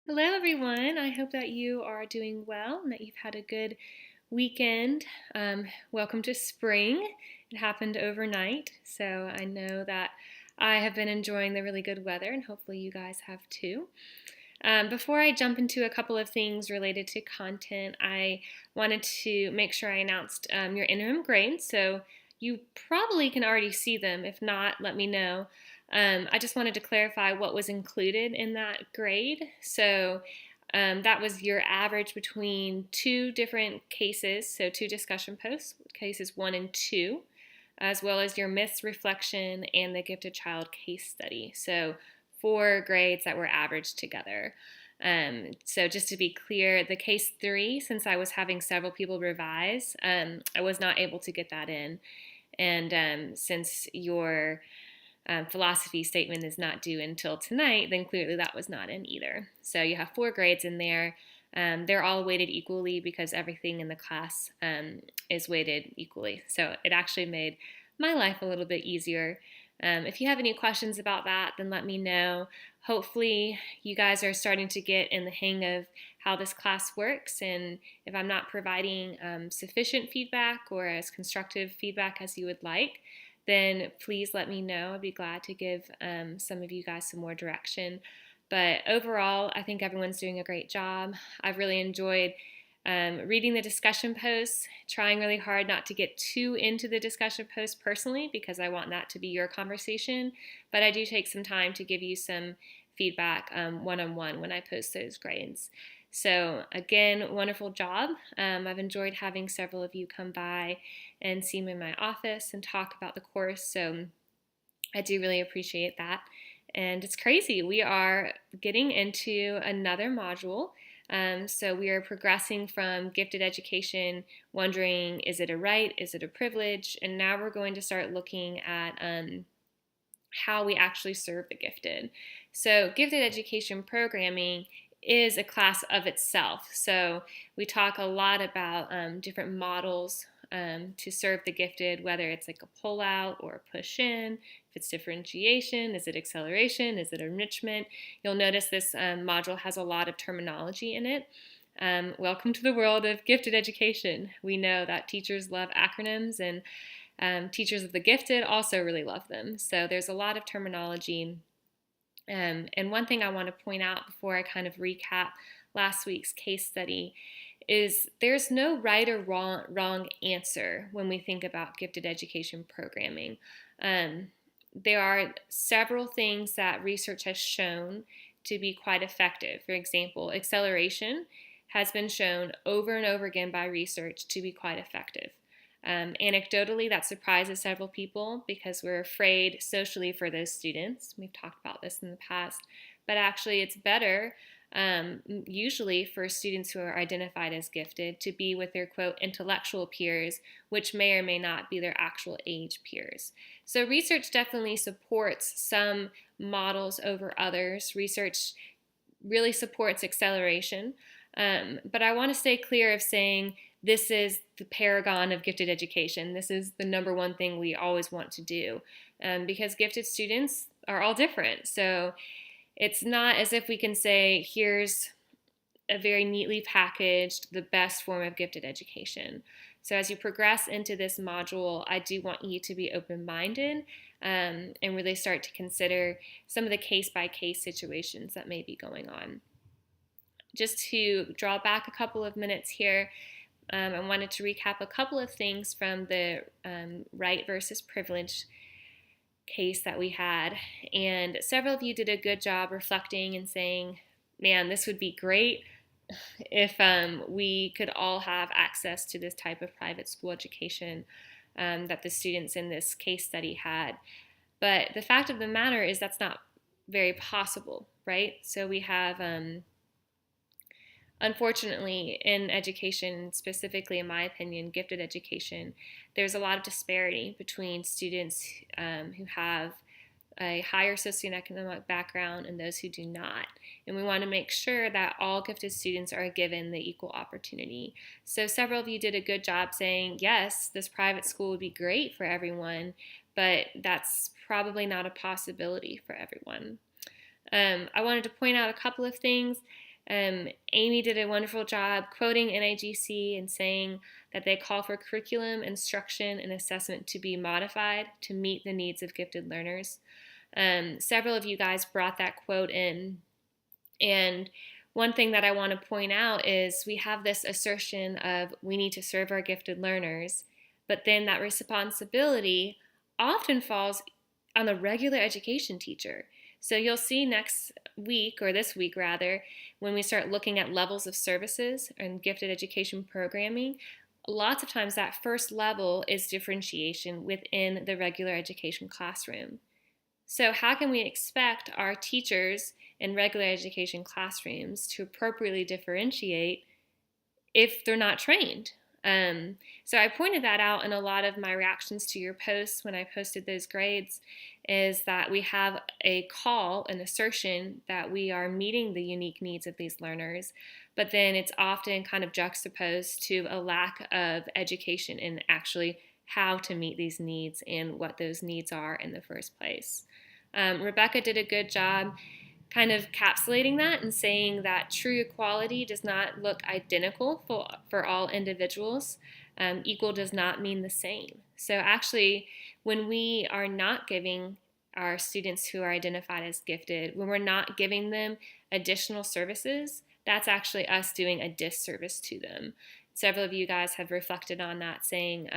Hello, everyone. I hope that you are doing well and that you've had a good weekend. Welcome to spring. It happened overnight, so I know that I have been enjoying the really good weather, and hopefully, you guys have too. Before I jump into a couple of things related to content, I wanted to make sure I announced your interim grades. So you probably can already see them. If not, let me know. I just wanted to clarify what was included in that grade. So that was your average between two different cases, so two discussion posts, cases 1 and 2, as well as your myths reflection and the gifted child case study. So 4 grades that were averaged together. So just to be clear, the case 3, since I was having several people revise, I was not able to get that in. And since your philosophy statement is not due until tonight, then clearly that was not in either. So you have 4 grades in there. They're all weighted equally because everything in the class is weighted equally. So it actually made my life a little bit easier. If you have any questions about that, then let me know. Hopefully, you guys are starting to get in the hang of how this class works, and if I'm not providing sufficient feedback or as constructive feedback as you would like, then please let me know. I'd be glad to give some of you guys some more direction. But overall, I think everyone's doing a great job. I've really enjoyed reading the discussion posts, trying really hard not to get too into the discussion posts personally because I want that to be your conversation. But I do take some time to give you some feedback one-on-one when I post those grades. So again, wonderful job. I've enjoyed having several of you come by and see me in my office and talk about the course. So I do really appreciate that. And it's crazy. We are getting into another module. So we are progressing from gifted education, wondering, is it a right? Is it a privilege? And now we're going to start looking at how we actually serve the gifted. So gifted education programming is a class of itself. So we talk a lot about different models to serve the gifted, whether it's like a pull out or a push in, if it's differentiation, is it acceleration, is it enrichment. You'll notice this module has a lot of terminology in it. Welcome to the world of gifted education. We know that teachers love acronyms, and teachers of the gifted also really love them. So there's a lot of terminology. And one thing I want to point out before I kind of recap last week's case study is there's no right or wrong answer when we think about gifted education programming. There are several things that research has shown to be quite effective. For example, acceleration has been shown over and over again by research to be quite effective. Anecdotally, that surprises several people because we're afraid socially for those students. We've talked about this in the past, but actually it's better usually for students who are identified as gifted to be with their, quote, intellectual peers, which may or may not be their actual age peers. So research definitely supports some models over others. Research really supports acceleration. But I want to stay clear of saying this is the paragon of gifted education. This is the number one thing we always want to do because gifted students are all different. So it's not as if we can say, here's a very neatly packaged, the best form of gifted education. So as you progress into this module, I do want you to be open-minded and really start to consider some of the case-by-case situations that may be going on. Just to draw back a couple of minutes here, I wanted to recap a couple of things from the right versus privilege case that we had. And several of you did a good job reflecting and saying, man, this would be great if we could all have access to this type of private school education that the students in this case study had. But the fact of the matter is that's not very possible, right? So we have unfortunately, in education, specifically in my opinion, gifted education, there's a lot of disparity between students who have a higher socioeconomic background and those who do not. And we want to make sure that all gifted students are given the equal opportunity. So several of you did a good job saying, yes, this private school would be great for everyone, but that's probably not a possibility for everyone. I wanted to point out a couple of things. Amy did a wonderful job quoting NIGC and saying that they call for curriculum, instruction, and assessment to be modified to meet the needs of gifted learners. Several of you guys brought that quote in, and one thing that I want to point out is we have this assertion of we need to serve our gifted learners, but then that responsibility often falls on the regular education teacher. So you'll see next week, or this week rather, when we start looking at levels of services and gifted education programming, lots of times that first level is differentiation within the regular education classroom. So how can we expect our teachers in regular education classrooms to appropriately differentiate if they're not trained? So I pointed that out in a lot of my reactions to your posts when I posted those grades, is that we have a call, an assertion that we are meeting the unique needs of these learners, but then it's often kind of juxtaposed to a lack of education in actually how to meet these needs and what those needs are in the first place. Rebecca did a good job kind of encapsulating that and saying that true equality does not look identical for all individuals. Equal does not mean the same. So actually, when we are not giving our students who are identified as gifted, when we're not giving them additional services, that's actually us doing a disservice to them. Several of you guys have reflected on that, saying,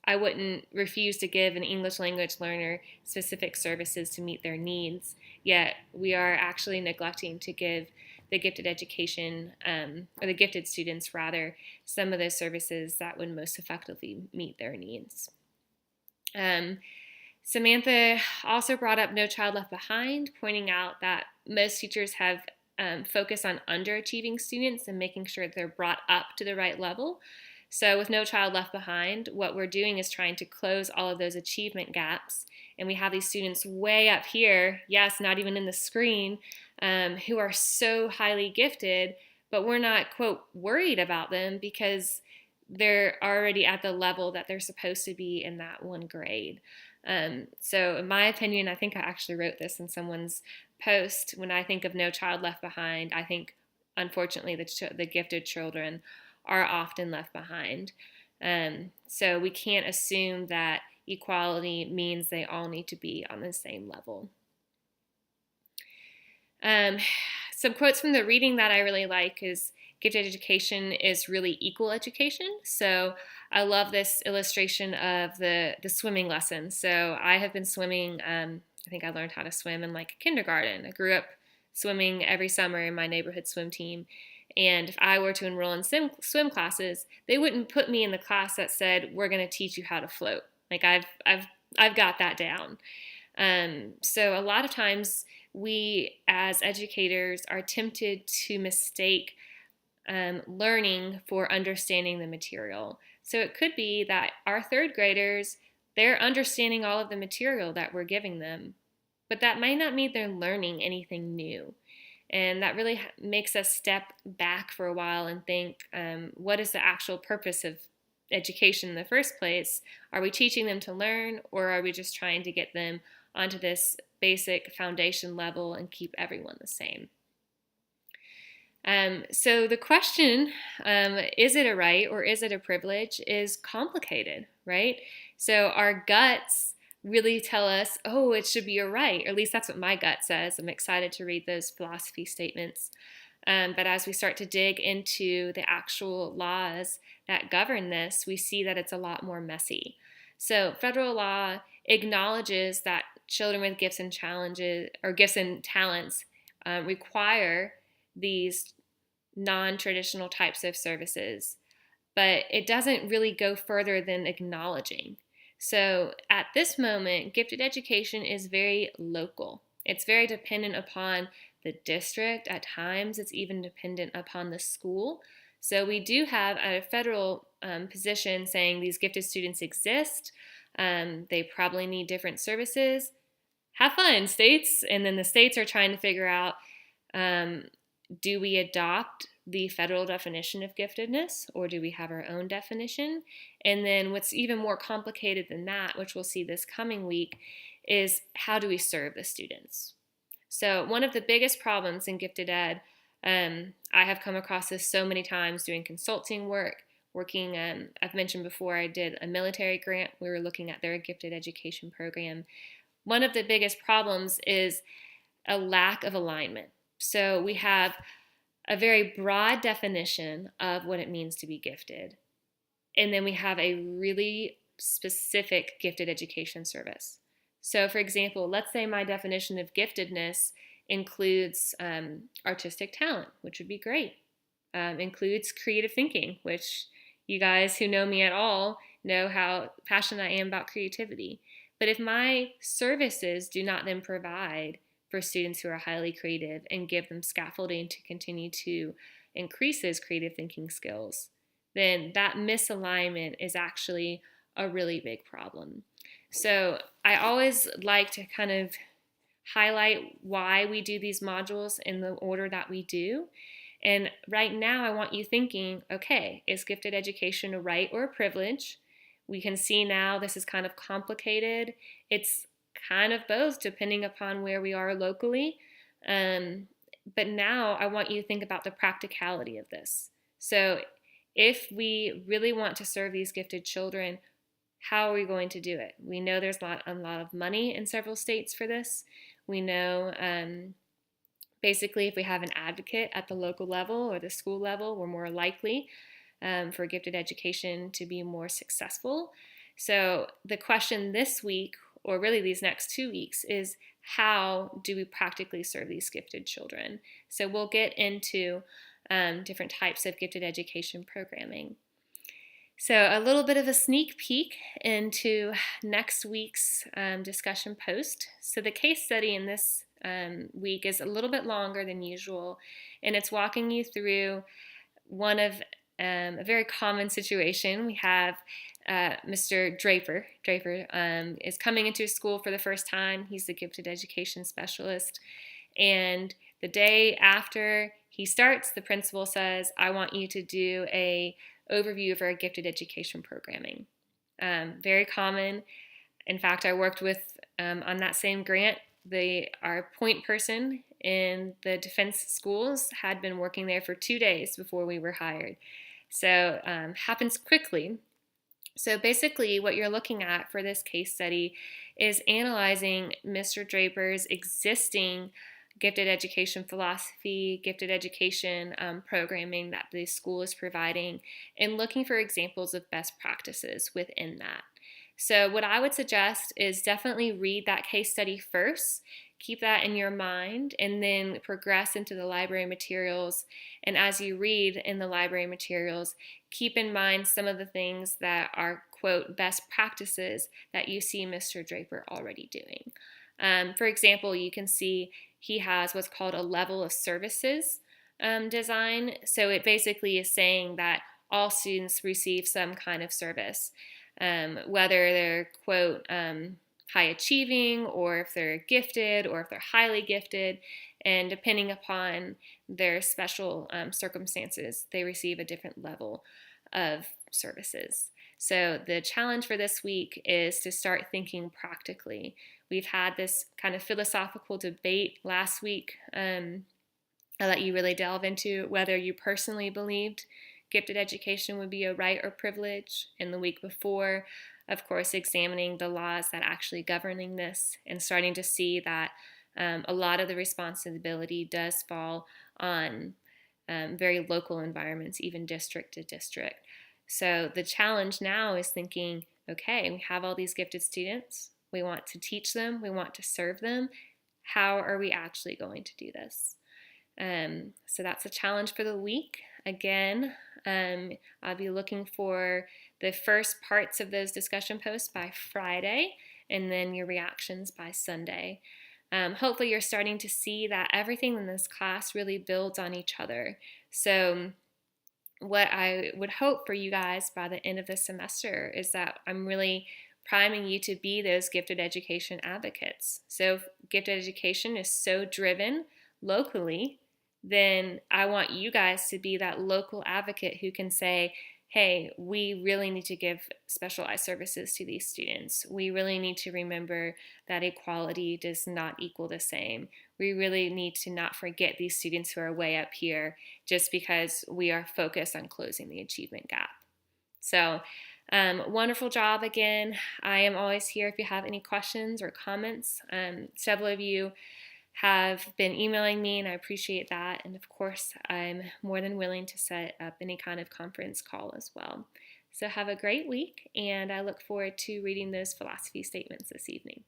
I wouldn't refuse to give an English language learner specific services to meet their needs, yet we are actually neglecting to give the gifted education, or the gifted students rather, some of those services that would most effectively meet their needs. Samantha also brought up No Child Left Behind, pointing out that most teachers have focused on underachieving students and making sure that they're brought up to the right level. So with No Child Left Behind, what we're doing is trying to close all of those achievement gaps. And we have these students way up here, yes, not even in the screen, who are so highly gifted, but we're not, quote, worried about them because they're already at the level that they're supposed to be in that one grade. So in my opinion, I think I actually wrote this in someone's post, when I think of No Child Left Behind, I think, unfortunately, the gifted children are often left behind. So we can't assume that equality means they all need to be on the same level. Some quotes from the reading that I really like is, gifted education is really equal education. So I love this illustration of the swimming lesson. So I have been swimming, I think I learned how to swim in like kindergarten. I grew up swimming every summer in my neighborhood swim team. And if I were to enroll in swim classes, they wouldn't put me in the class that said, we're going to teach you how to float. Like I've got that down. So a lot of times we as educators are tempted to mistake learning for understanding the material. So it could be that our third graders, they're understanding all of the material that we're giving them, but that might not mean they're learning anything new. And that really makes us step back for a while and think, what is the actual purpose of education in the first place? Are we teaching them to learn, or are we just trying to get them onto this basic foundation level and keep everyone the same? So the question, is it a right or is it a privilege, is complicated, right? So our guts really tell us, oh, it should be a right, or at least that's what my gut says. I'm excited to read those philosophy statements. But as we start to dig into the actual laws that govern this, we see that it's a lot more messy. So federal law acknowledges that children with gifts and challenges, or gifts and talents, require these non-traditional types of services, but it doesn't really go further than acknowledging. So at this moment, gifted education is very local. It's very dependent upon the district. At times, it's even dependent upon the school. So we do have a federal position saying these gifted students exist. They probably need different services. Have fun, states. And then the states are trying to figure out, do we adopt the federal definition of giftedness, or do we have our own definition? And then what's even more complicated than that, which we'll see this coming week, is how do we serve the students? So one of the biggest problems in gifted ed, I have come across this so many times doing consulting work, working, I've mentioned before, I did a military grant. We were looking at their gifted education program. One of the biggest problems is a lack of alignment. So we have a very broad definition of what it means to be gifted. And then we have a really specific gifted education service. So, for example, let's say my definition of giftedness includes artistic talent, which would be great, includes creative thinking, which you guys who know me at all know how passionate I am about creativity. But if my services do not then provide for students who are highly creative and give them scaffolding to continue to increase those creative thinking skills, then that misalignment is actually a really big problem. So I always like to kind of highlight why we do these modules in the order that we do. And right now I want you thinking, okay, is gifted education a right or a privilege? We can see now this is kind of complicated. It's kind of both depending upon where we are locally. But now I want you to think about the practicality of this. So if we really want to serve these gifted children, how are we going to do it? We know there's a lot of money in several states for this. We know basically if we have an advocate at the local level or the school level, we're more likely for gifted education to be more successful. So the question this week, or really these next 2 weeks, is how do we practically serve these gifted children? So we'll get into different types of gifted education programming. So a little bit of a sneak peek into next week's discussion post. So the case study in this week is a little bit longer than usual, and it's walking you through one of a very common situation. We have Mr. Draper. Draper is coming into school for the first time. He's the gifted education specialist, and the day after he starts, the principal says, I want you to do a overview of our gifted education programming. Very common. In fact, I worked with, on that same grant, our point person in the defense schools had been working there for 2 days before we were hired. So happens quickly. So basically what you're looking at for this case study is analyzing Mr. Draper's existing gifted education philosophy, gifted education programming that the school is providing, and looking for examples of best practices within that. So what I would suggest is definitely read that case study first, keep that in your mind, and then progress into the library materials. And as you read in the library materials, keep in mind some of the things that are, quote, best practices that you see Mr. Draper already doing. For example, you can see he has what's called a level of services design. So it basically is saying that all students receive some kind of service, whether they're, quote, high achieving, or if they're gifted, or if they're highly gifted, and depending upon their special circumstances, they receive a different level of services. So the challenge for this week is to start thinking practically. We've had this kind of philosophical debate last week. I'll let you really delve into whether you personally believed gifted education would be a right or privilege. And the week before, of course, examining the laws that actually governing this and starting to see that a lot of the responsibility does fall on very local environments, even district to district. So the challenge now is thinking, okay, we have all these gifted students. We want to teach them. We want to serve them. How are we actually going to do this? So that's a challenge for the week. Again, I'll be looking for the first parts of those discussion posts by Friday, and then your reactions by Sunday. Hopefully you're starting to see that everything in this class really builds on each other. So what I would hope for you guys by the end of the semester is that I'm really priming you to be those gifted education advocates. So if gifted education is so driven locally, then I want you guys to be that local advocate who can say, hey, we really need to give specialized services to these students. We really need to remember that equality does not equal the same. we really need to not forget these students who are way up here just because we are focused on closing the achievement gap. So, wonderful job again. I am always here if you have any questions or comments. Several of you have been emailing me, and I appreciate that. And of course, I'm more than willing to set up any kind of conference call as well. So have a great week, and I look forward to reading those philosophy statements this evening.